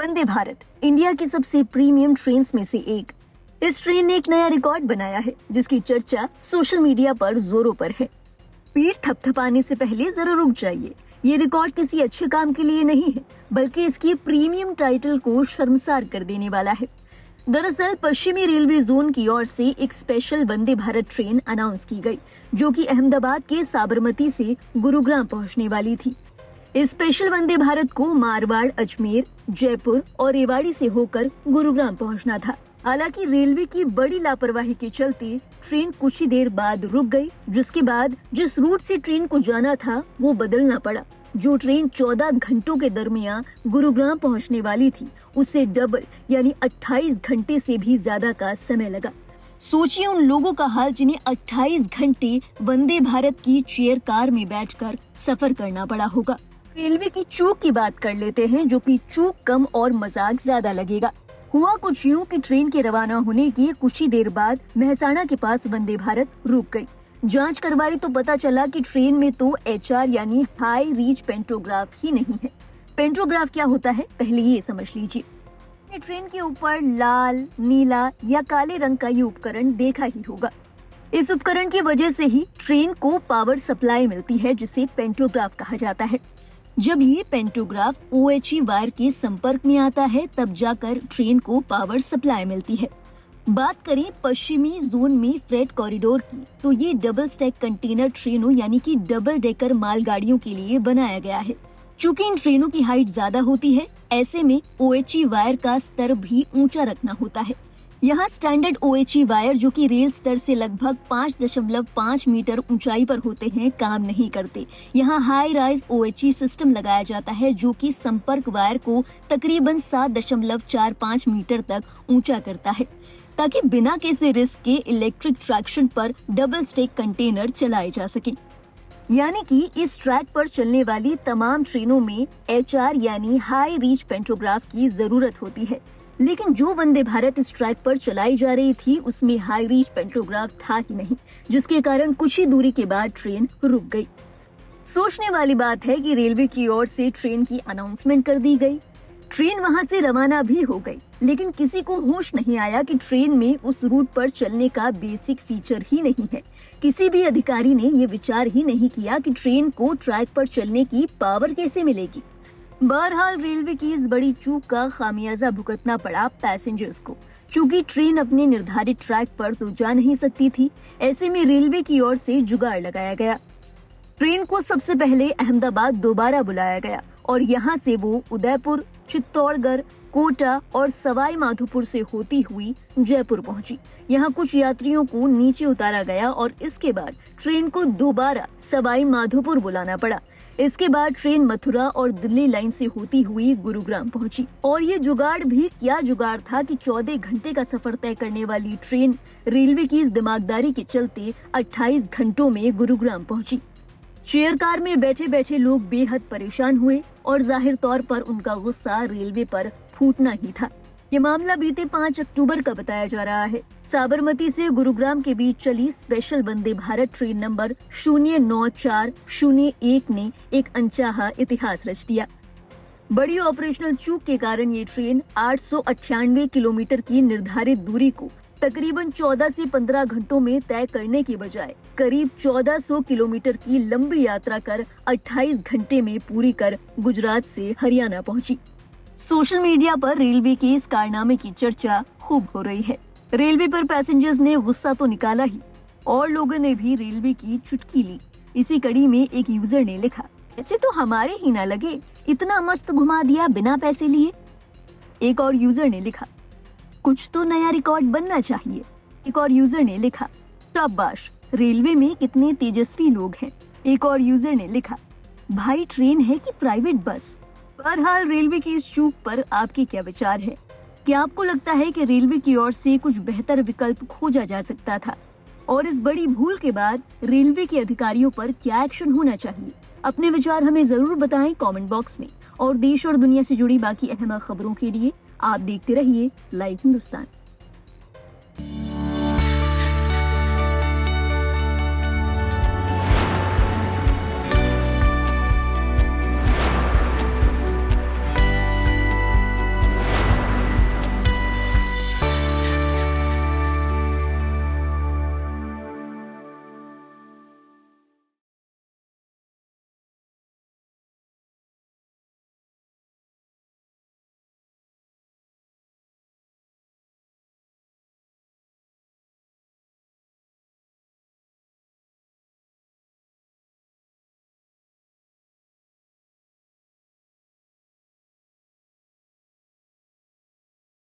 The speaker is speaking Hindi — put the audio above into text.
वंदे भारत इंडिया की सबसे प्रीमियम ट्रेन में से एक। इस ट्रेन ने एक नया रिकॉर्ड बनाया है जिसकी चर्चा सोशल मीडिया पर जोरों पर है। पीठ थपथपाने से पहले जरा रुक जाइए। ये रिकॉर्ड किसी अच्छे काम के लिए नहीं है, बल्कि इसकी प्रीमियम टाइटल को शर्मसार कर देने वाला है। दरअसल पश्चिमी रेलवे जोन की ओर से एक special Vande Bharat train announce की गई, जो कि अहमदाबाद के साबरमती से गुरुग्राम पहुंचने वाली थी। इस स्पेशल वंदे भारत को मारवाड़, अजमेर, जयपुर और रेवाड़ी से होकर गुरुग्राम पहुंचना था। हालांकि रेलवे की बड़ी लापरवाही के चलते ट्रेन कुछ ही देर बाद रुक गई, जिसके बाद जिस रूट से ट्रेन को जाना था वो बदलना पड़ा। जो ट्रेन 14 घंटों के दरमियान गुरुग्राम पहुंचने वाली थी, उससे डबल यानी 28 घंटे से भी ज्यादा का समय लगा। सोचिए उन लोगों का हाल जिन्हें 28 घंटे वंदे भारत की चेयर कार में बैठकर सफर करना पड़ा होगा। रेलवे की चूक की बात कर लेते हैं, जो कि चूक कम और मजाक ज्यादा लगेगा। हुआ कुछ यूं कि ट्रेन के रवाना होने के कुछ ही देर बाद मेहसाणा के पास वंदे भारत रुक गई। जांच करवाई तो पता चला कि ट्रेन में तो HR यानी हाई रीच पेंटोग्राफ ही नहीं है। पेंटोग्राफ क्या होता है पहले ये समझ लीजिए। ट्रेन के ऊपर लाल, नीला या काले रंग का ये उपकरण देखा ही होगा। इस उपकरण की वजह से ही ट्रेन को पावर सप्लाई मिलती है, जिसे पेंटोग्राफ कहा जाता है। जब ये पेंटोग्राफ OHE वायर के संपर्क में आता है, तब जाकर ट्रेन को पावर सप्लाई मिलती है। बात करें पश्चिमी जोन में फ्रेट कॉरिडोर की, तो ये डबल स्टैक कंटेनर ट्रेनों यानी कि डबल डेकर मालगाड़ियों के लिए बनाया गया है। चूँकि इन ट्रेनों की हाइट ज्यादा होती है, ऐसे में OHE वायर का स्तर भी ऊंचा रखना होता है। यहाँ स्टैंडर्ड OHE वायर, जो कि रेल स्तर से लगभग 5.5 मीटर ऊंचाई पर होते हैं, काम नहीं करते। यहाँ हाई राइज OHE सिस्टम लगाया जाता है, जो कि संपर्क वायर को तकरीबन 7.45 मीटर तक ऊंचा करता है, ताकि बिना किसी रिस्क के इलेक्ट्रिक ट्रैक्शन पर डबल स्टेक कंटेनर चलाए जा सके। यानी कि इस ट्रैक पर चलने वाली तमाम ट्रेनों में HR यानी हाई रीच पेंटोग्राफ की जरूरत होती है। लेकिन जो वंदे भारत इस ट्रैक पर चलाई जा रही थी, उसमें हाई रीच पेंटोग्राफ था ही नहीं, जिसके कारण कुछ ही दूरी के बाद ट्रेन रुक गई। सोचने वाली बात है कि रेलवे की ओर से ट्रेन की अनाउंसमेंट कर दी गई, ट्रेन वहां से रवाना भी हो गई, लेकिन किसी को होश नहीं आया कि ट्रेन में उस रूट पर चलने का बेसिक फीचर ही नहीं है। किसी भी अधिकारी ने ये विचार ही नहीं किया कि ट्रेन को ट्रैक पर चलने की पावर कैसे मिलेगी। बहरहाल रेलवे की इस बड़ी चूक का खामियाजा भुगतना पड़ा पैसेंजर्स को। चूंकि ट्रेन अपने निर्धारित ट्रैक पर तो जा नहीं सकती थी, ऐसे में रेलवे की ओर से जुगाड़ लगाया गया। ट्रेन को सबसे पहले अहमदाबाद दोबारा बुलाया गया और यहाँ से वो उदयपुर, चित्तौड़गढ़, कोटा और सवाई माधोपुर से होती हुई जयपुर पहुंची। यहाँ कुछ यात्रियों को नीचे उतारा गया और इसके बाद ट्रेन को दोबारा सवाई माधोपुर बुलाना पड़ा। इसके बाद ट्रेन मथुरा और दिल्ली लाइन से होती हुई गुरुग्राम पहुंची। और ये जुगाड़ भी क्या जुगाड़ था कि 14 घंटे का सफर तय करने वाली ट्रेन रेलवे की इस दिमागदारी के चलते 28 घंटों में गुरुग्राम पहुंची। चेयर कार में बैठे बैठे लोग बेहद परेशान हुए और जाहिर तौर पर उनका गुस्सा रेलवे पर फूटना ही था। ये मामला बीते 5 अक्टूबर का बताया जा रहा है। साबरमती से गुरुग्राम के बीच चली special Vande Bharat train number 09401 ने एक अनचाहा इतिहास रच दिया। बड़ी ऑपरेशनल चूक के कारण ये ट्रेन 898 किलोमीटर की निर्धारित दूरी को तकरीबन 14 से 15 घंटों में तय करने के बजाय करीब 1400 किलोमीटर की लंबी यात्रा कर 28 घंटे में पूरी कर गुजरात से हरियाणा पहुंची। सोशल मीडिया पर रेलवे के इस कारनामे की चर्चा खूब हो रही है। रेलवे पर पैसेंजर्स ने गुस्सा तो निकाला ही, और लोगों ने भी रेलवे की चुटकी ली। इसी कड़ी में एक यूजर ने लिखा, ऐसे तो हमारे ही ना लगे, इतना मस्त घुमा दिया बिना पैसे लिए। एक और यूजर ने लिखा, कुछ तो नया रिकॉर्ड बनना चाहिए। एक और यूजर ने लिखा, शाबाश, रेलवे में कितने तेजस्वी लोग हैं। एक और यूजर ने लिखा, भाई ट्रेन है कि प्राइवेट बस। बहरहाल रेलवे की इस चूक पर आपके क्या विचार है? क्या आपको लगता है कि रेलवे की ओर से कुछ बेहतर विकल्प खोजा जा सकता था? और इस बड़ी भूल के बाद रेलवे के अधिकारियों पर क्या एक्शन होना चाहिए? अपने विचार हमें जरूर बताएं कमेंट बॉक्स में। और देश और दुनिया से जुड़ी बाकी अहम खबरों के लिए आप देखते रहिए लाइव हिंदुस्तान।